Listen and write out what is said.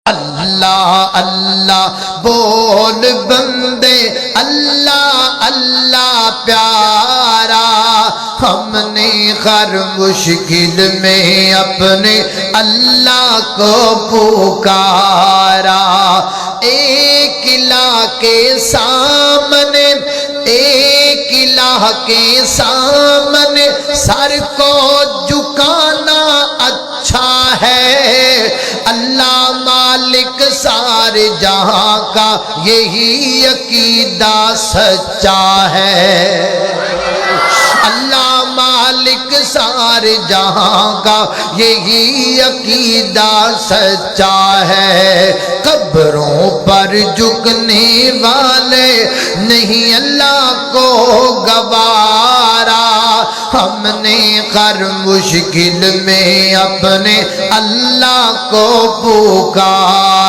اللہ اللہ بول بندے، اللہ اللہ پیارا، ہم نے ہر مشکل میں اپنے اللہ کو پکارا۔ ایک الہ کے سامنے، ایک الہ کے سامنے سر کو جھکانا اچھا ہے۔ اللہ مالک سارے جہاں کا یہی عقیدہ سچا ہے۔ اللہ مالک سارے جہاں کا یہی عقیدہ سچا ہے۔ قبروں پر جھکنے والے نہیں اللہ کو گوارا، ہم نے ہر مشکل میں اپنے اللہ کو پکارا۔